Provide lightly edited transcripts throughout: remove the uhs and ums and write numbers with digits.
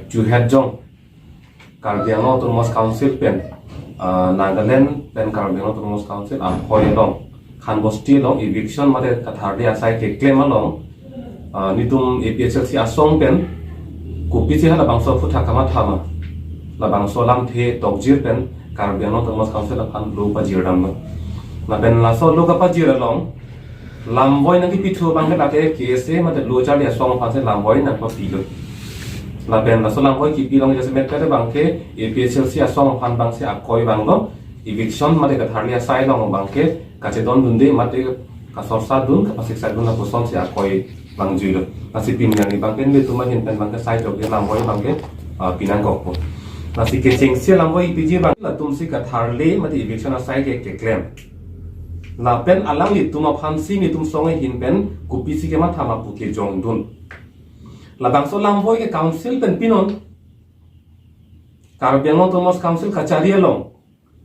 Chu Het Jong Karbi Anglong Autonomous Council pen Nagaland pen Karbi Anglong Autonomous Council Hoi long Khan Bosti long eviction mate kathardi asai ke claim along nitum APHLC asong pen kupi si hala bangso futha kama thama la bangso lam the tokjir pen Karbi Anglong Autonomous Council khan lo pa jirdam na pen la so lo ka pa jiralong lamboy nang pitu bang la ke kese mate lo chali asong phan se lamboy nang pa pilo la pen la so lamboy ki pilong jase met kare bang ke APHLC asong phan bang se akoi bang lo eviction mate kathardi asai long bang ke kache don dunde mate ka sorsa dun ka pasik sa dun la poson se akoi bang julo nasi pinang ni bangken be tuma hin pen bangke sai jog lam boy bangke pinang kok po nasi ke cheng se lam boy piji bang la tum si ka tharle mati eviction asai ke claim la pen alang li tuma phansi ni tum songe hin pen kupi si ke ma thama pu ke jong dun la bang so lam boy ke council pen pinon Karbi Anglong Autonomous Council kachari long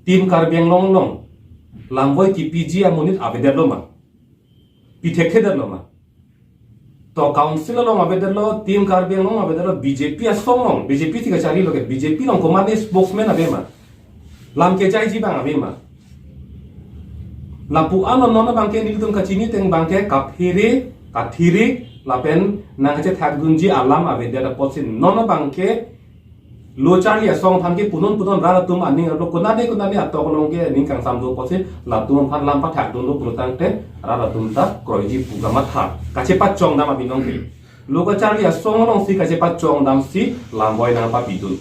tim Karbi Anglong long lam boy ki piji amunit abeder lo ma pitekhe der lo ma तो काउंसिल लोग अबेदर लो टीम कार्बियन लोग अबेदर लो बीजेपी असोंग लोग बीजेपी थी कचारी लोग बीजेपी लोग कोमाने स्पोक्समैन अबे मा लाम के चाय जी बांग अबे मा लापु आनो नोना बांके निलुम कचिनी तेंग बांके काफिरे काथिरी लापेन नांगचे थागुंजी आलाम अबेदर पोसिन नोना बांके लोचाली असोंग फांके पुनन पुनन रा तुम अनिंग लो कोनादे अतो लोंगे निंग कांग सामदो पोसे लातुम फान लाम पा थागदुन लो पुलतांगते रा तुम ता क्रोइजी पुगामा था kache pat chong dam abi nong ke loka charli asong long si kache pat chong dam si lamboy na pa bidul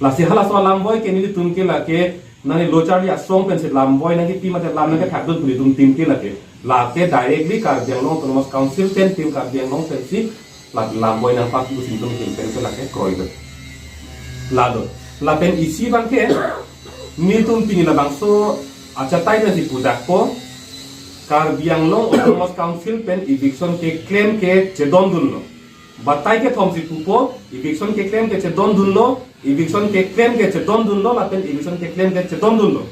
la si hala so lamboy ke ni tum ke la ke nani lo charli asong pen se lamboy na ke pi mate lam na ke thakdul puli tum tim ke la ke directly Karbi Anglong Autonomous Council pen tim Karbi Anglong pen si la lamboy na pa pu sin tum tim pen ke la ke kroi do la pen isi bang ke ni tum pini la bang so achatai na si pudak ko Karbi Anglong Autonomous Council pen eviction ke claim ke chedon dunlo batai ke thom si pupo eviction ke claim ke chedon dunlo eviction ke claim ke chedon dunlo la pen eviction ke claim ke chedon dunlo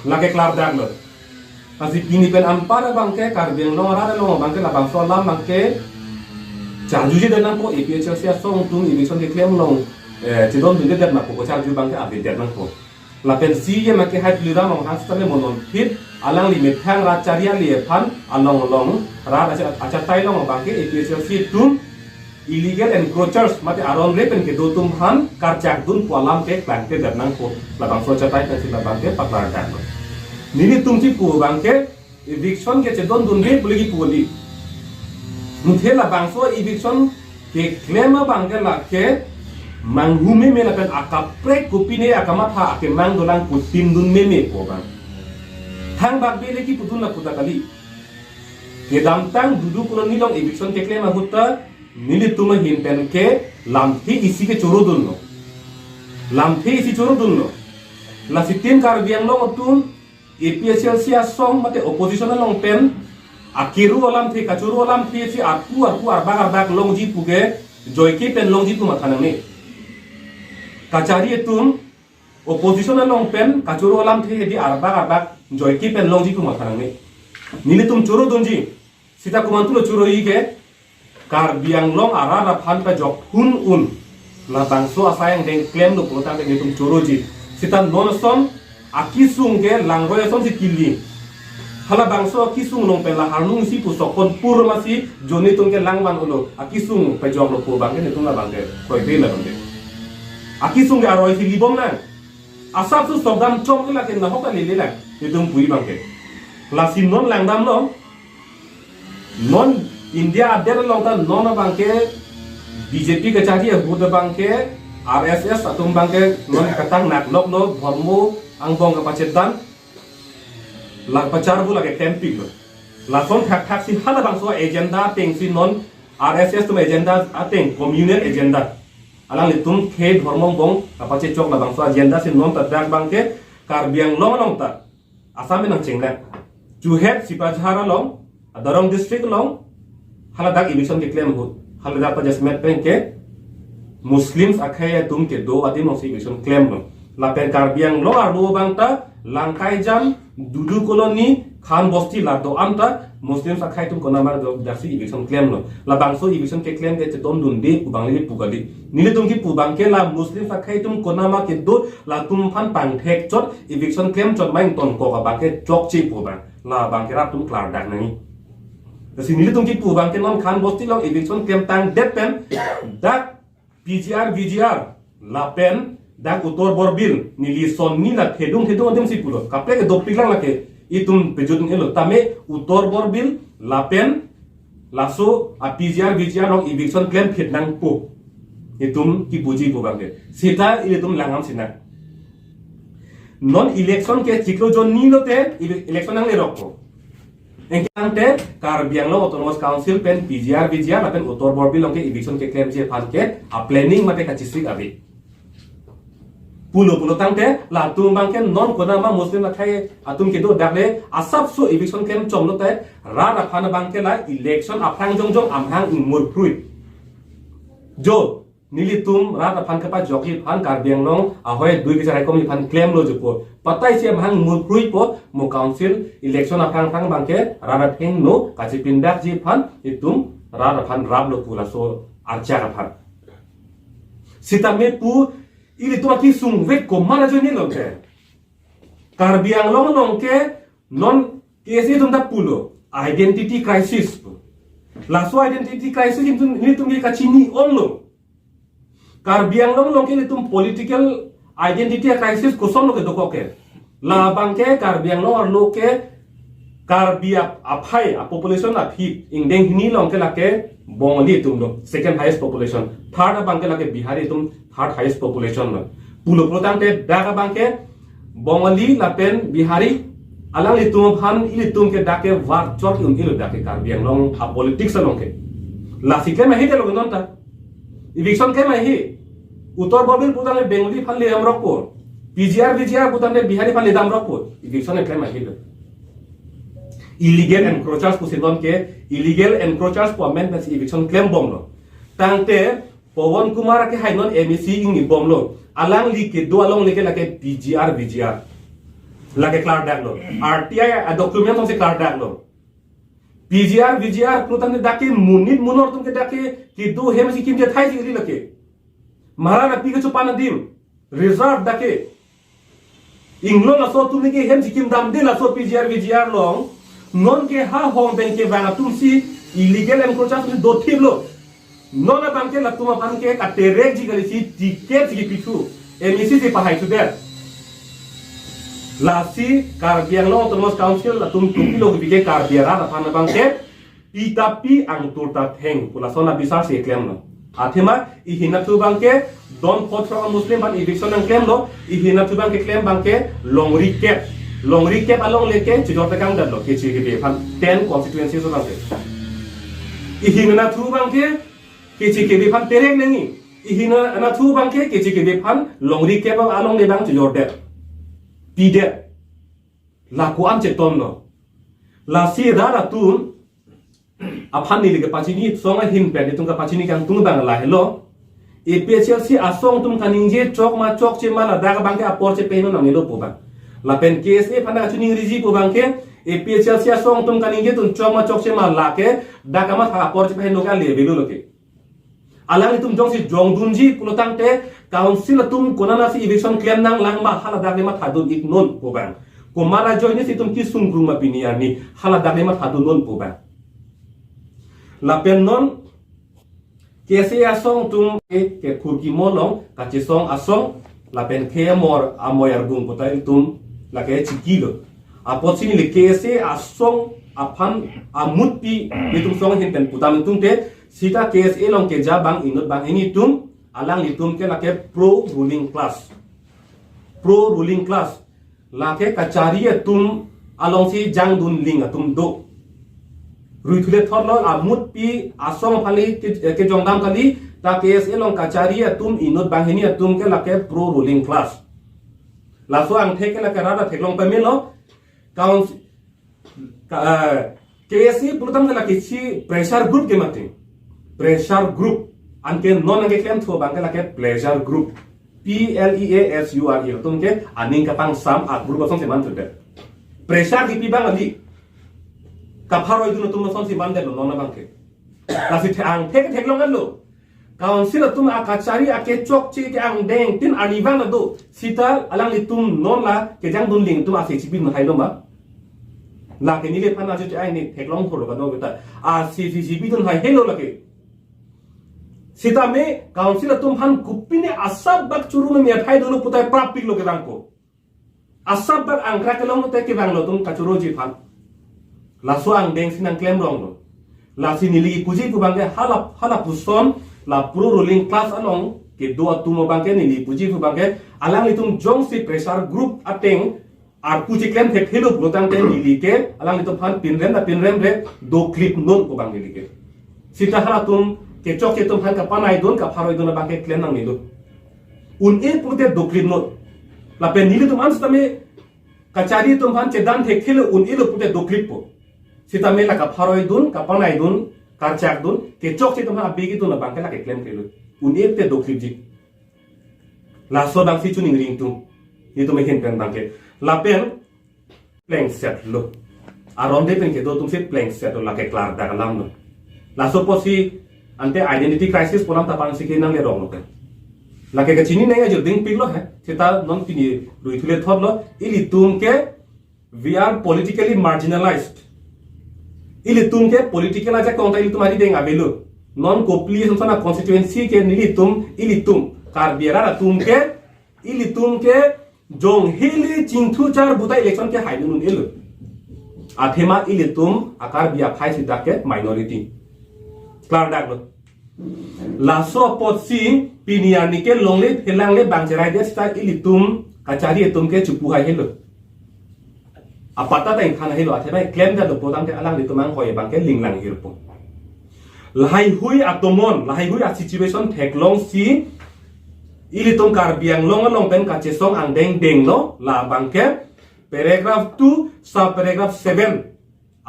la ke klar daglo asi pini pen ampara bangke Karbi Anglong ara lo bangke la bang so lam bangke charjuji denan po APHLC song tum eviction ke claim long chedon dunge det na po charju bangke abi det na po la pen si ye make hat liram ang hastame monon fit alang li methang ra charia li phan along long ra acha tai long bangke APHLC tum illegal encroachers mate aron le pen ke do tum han kar chak dun polam ke plan ke darnang ko la bang so chatai ta sila bangke patlar ta nini tum ti pu bangke eviction ke chedon dun re puligi puli muthe la bang so eviction ke claim bangke la ke manghume me la pen akapre kupine akama tha ake mang dolang putim dun me ko bang thang bak be leki putun la puta kali ke dam tang dudu kuno nilong eviction ke claim hutta nili tuma hin pen ke lamthi isi ke choro dunno lamthi isi choro dunno la sitin Karbi Anglong otun APHLC asong mate opposition long pen akiru olam the kachuru olam the si aku arbak long ji puge joyke pen long ji tuma thanang ni kachari etum opposition long pen kachuru olam the di arbak joyke pen long ji tuma thanang ni nili tum choro dunji sita kumantulo choro ige Karbi Anglong ara phan pa jok hun la bangso asayang deng claim do pota de tum choro ji sita nonson akisung ke langgoy som si kili hala bangso akisung long pen la harnung si pusokon pur masi joni tum ke langban ulo akisung pa jok lo po bangke tum la bangke koi be la bangke akisung ke aroi si libom na asap su sogam chom la ke na hokta le la tum pui bangke la si non langdam lo non India ada long ta non bangke BJP ke cari buda bangke RSS atau bangke non katang nak lok lo dharmo angbong kapacetan la pacar bu lagi camping lo la son thak si hala bangso agenda teng si non RSS tum agenda ateng communal agenda alang litum ke dharmo bong kapace chok la bangso agenda si non tadak bangke Karbi Anglong long ta asam nang chenglang Juhet Sipajhara long Darong district long hala dak eviction ke claim ho hala dak pa jasmet pen ke Muslims akhaya tum ke do adim no eviction claim no la pen Karbi Anglong arlo bangta langkai jam dudu koloni Khan बस्ती ला दो amta Muslim sa khai tum kona mar do dasi eviction claim lo la bangso eviction ke claim ke ton dun de ubang li pugadi nile tum ki pubang ke la Muslim sa khai tum kona ma ke do la tum phan pang thek chot eviction claim chot mai ton ko ka ba ke chok chi pubang la bang ke rap tum klar dak nani dasi nile tum ki pubang ke non khan basti long eviction claim tang det pen dak PGR VGR la pen dak utor borbil nili son ni la thedung dem si pulo kaple ke dopik lang la ke itum pejudun elo tame utor borbil lapen laso a PGR VGR long eviction claim phit nang pu itum ki buji pu bangke sita itum langam sina non election ke chiklo jon ni lote election nang le rokko engkante Karbiang lo autonomous council pen PGR VGR lapen utor borbil long ke eviction ke claim je phan ke a planning mate ka chisik abi pulo tangte la tum bangke non kona ma Muslim la khai atum ke do dakle asap so eviction claim chom lo te ra ra phana bangke la election aphang jong amhang mur phrui jo nili tum ra ra phan ka pa joki phan Karbiang long a hoi dui ke sarai komi phan claim lo jupo patai se amhang mur phrui po mo council election aphang phang bangke ra ra theng no kachi pindak ji phan itum ra ra phan rab lo pula so archa ka phan sitame pu ili tu aki sung vek ko mana jo ni lo ke Karbiang long ke non kesi tum da pulo identity crisis la so identity crisis ni tum ka chini on lo Karbiang long ke tum political identity crisis ko son lo ke doko ke la bangke Karbiang lo ke Karbia aphai a population a phi ingdeng ni long ke la ke Bengali tum lo second highest population third bangke la ke Bihari tum third highest population lo pulo protante daga bangke Bengali lapen Bihari alang litum phan ilitum ke dake war chot ilo dake Karbiang long a politics long ke la sikle ma hite lo non ta eviction ke ma hi utor borbil putane Bengali phan le amrokpo PGR VGR putane Bihari phan le damrokpo eviction ke ma hi illegal encroachers ko sidon ke illegal encroachers po amendments eviction claim bom lo tangte Pawan Kumar ke hainon MEC ing bom lo alang li ke do along leke lake PGR VGR lake clar dak lo RTI a document on se clar dak lo PGR VGR putan dake munit munor tum ke dake ki do hem si kim je thai si lake mara na pi ke chupana dim reserve dake inglo na so tum ke hem si kim dam de la so PGR VGR long non ke ha hong ben ke bana tum si illegal encroachers do thib lo non na bangke la tuma pan ke ka terek ji gali si tiket ji pitu MEC se pahai tu der la si Karbiang lo autonomous council la tum lo bige Karbiara la pan bangke itapi ang turta theng pula sona bisa se claim lo athema I hina tu bangke don pot from Muslim ban eviction ang claim lo I hina tu bangke claim bangke long recap along leke chidor ta kang lo ke chi ke be pan 10 constituencies so bangke I hina tu bangke ke chi ke be pan terek nengi I hina na tu bangke ke chi ke be pan long recap along le bang chidor de pi de la ko am che ton lo la si ra ra tu aphan ni le ke pachini songa hin pe tung ka pachini kang tung bang la hello APHLC asong tum kaninje chok ma chok che mala daga bangke apor che pe no na ngelo po bang la pen KSA phana chuni riji po bangke APHLC asong tum kaninje tum chok ma chok che mala ke daga ma tha apor che pe no ka le belu loke alang tum jong si jong dunji pulotang te council tum konana si eviction claim nang lang ma hala daga ma tha dun ignon po bang ko mara join si tum ki sung gruma pinia ni hala daga ma tha dun non po bang la pen non KSA asong tum ke kurki molong kachi song asong la pen ke mor amoyar gung putai tum la ke chikilo apot sini le KSA asong aphan amutpi nitum song hin pen putam tum te sita KSA long ke jabang inut bang ini tum alang litum ke la ke pro ruling class la ke kachariya tum along si jang dun ling tum do ruithule thorlo amut pi asong phali ke jongdam kali ta KSA long kachariya tum inut bangeni tum ke la ke pro ruling class la so ang theke la karada theklong pa melo council KSA putam la ke chi pressure group ke mate pressure group anke non anke claim tho bang la ke pleasure group PLEASURE tum ke aning kapang sam a group of some man to pressure di pi bang ali kaparo itu tum son si bande lo nona bangke lasi ang tek longan lo council tum akacari ake chok chi ke ang deng tin anivan do sita alang li tum non la ke jang dun ling tum ase chibin hai lo ma la ke ni le phana chu ai ni tek long thoro ka do beta a CCCB dun hai hello la ke sita me council tum han kupine asab bak churu me thai do lo putai prapik lo ke bangko asab bak ang kra ke long te ke bang lo tum kachuro ji phan la so ang deng sinang claim rong lo la sinili puji pu bangke hala puson la pro ruling class along ke do tumo bangke nili puji pu bangke alang itum jong si pressure group ateng ar puji claim ke khelo brotang te nili ke alang itum phan pinrem re do clip non ko bang nili ke sita hala tum ke chok ke tum phan ka panai don ka pharoi don bangke claim nang nilu un e purte do clip non la pe nili tum ans tame kachari tum phan chedan the khelo un e lo purte do clip po sita me la ka pharoi dun ka panai dun ka chak dun ke chok che tum ha begi dun bangke la ke claim khelo un e te do clip ji la so bang si chuning ring tum ni tum hen pen bangke la pen plank set lo aron de pen ke do tum se plank set la ke klar da lam no la so posi ante identity crisis polam ta pang si ke nang le rong no la ke chini nei ajur ding pik lo hai sita non tini rui thule thot lo ili tum ke we are politically marginalized ili tum ke political aja konta ili tumari deng abelu non kopli sana constituency ke nili tum ili tum kar biara tum ke ili tum ke jong hili chingthu char buta election ke haidun ilu athema ili tum akar bia phai sidak ke minority klar dak lo laso potsi piniani ke longle phelangle bangjerai de sta ili tum kachari tum ke chupu hai helo apata tai khana helo athema claim da do podam ke alang li tumang hoi bangke linglang hirpo lahai hui atomon lahai hui a situation theklong si ili tum kar biang long pen ka chesong ang deng lo la bangke paragraph 2 sub paragraph 7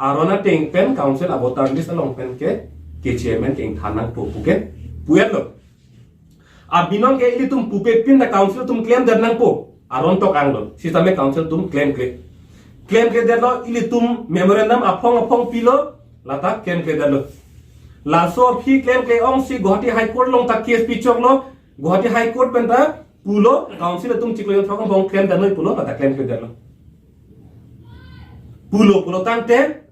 arona teng pen council abotar list long pen ke chairman ke thanang po puke puet lo abinon ke ili tum pupe pin da council tum claim dar nang po aron tok ang lo system council tum claim ke dar lo ili tum memorandum apong pilo lata claim ke dar lo la so phi claim ke ong si Guwahati high court long ta case pichok lo Guwahati high court pen ta pulo council tum chiklo thong bong claim dar lo pulo lata claim ke dar lo pulo tangte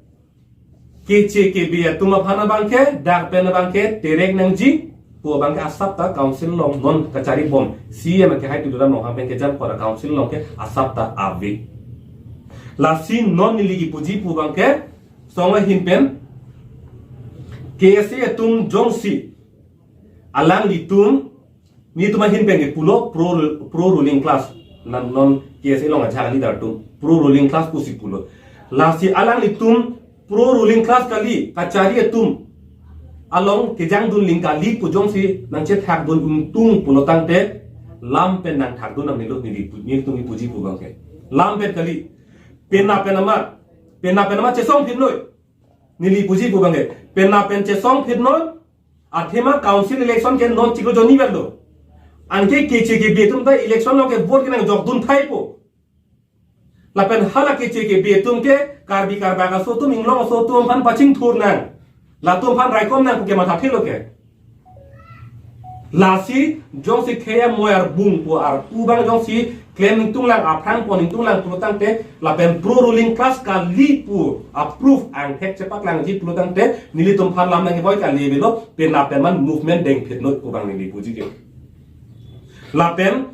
kece ke biya tuma phana bangke dak pen bangke terek nangji po bangke asap ta council long non kachari bom cm ke hai tudura no ha bangke jam pora council long ke asap ta ave la sin non niligi puji pu bangke songa hinpen kese tum jongsi alang di tum ni tuma hinpen ke pulo pro ruling class nan non kese long acha leader tum pro ruling class pusi pulo la si alang di tum pro ruling class kali kachari tum along kejang dun ling kali pujong si nangche thak dun untung pulotang te lampen nang thak dun nilo nili tung puji pu bangke lampen kali pena ma chesong phitnoi nili puji pu bangke pena chesong phitnoi athema council election ke non chiklo joni bello anke keche ke betum ta election lo ke vote ke nang jok dun thai po lapen hala keche ke betum ke karbi karbaga so tum inglong so tum phan paching thur nang la tum phan raikom nang ke matha thilo ke lasi jong si kheya moyar bung po ar ubang jong si claim tung lang aprang poning tung lang pulutang te lapen pro ruling class ka lipu approve ang thek chepak lang ji pulutang te nili tum phan lam nang boy ka lebelo pen lapen man movement deng phet no ubang nili puji ke lapen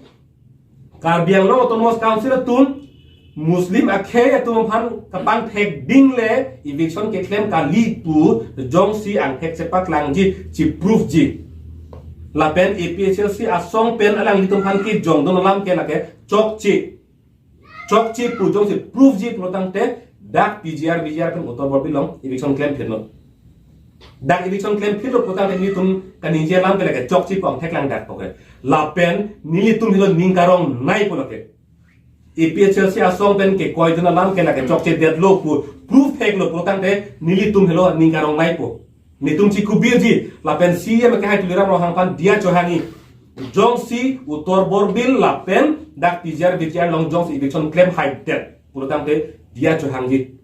karbiang lo autonomous council tun Muslim akhe tum phan kapang thek ding le eviction ke claim ka lead pu jong si ang thek sepak lang ji chi proof ji la pen APHLC asong pen alang tum phan ki jong don lam ke la ke chok chi pu jong si proof ji protang te dak BGR pen motor bor bilong eviction claim pheno dak eviction claim phelo protang te ni tum kanin je lam ke la ke chok chi pong thek lang dak poke la pen ni tum hilo ning karong nai poloke APHLC asong pen ke koi duna lam ke la ke chok che det lo pu proof thek lo protang te nili tum helo ning karong nai po ni tum chi kubir ji la pen CM ke hai tulira ro hang pan dia chohangi jong si utor borbil la pen dak BGR long jong si eviction claim high debt protang te dia chohangi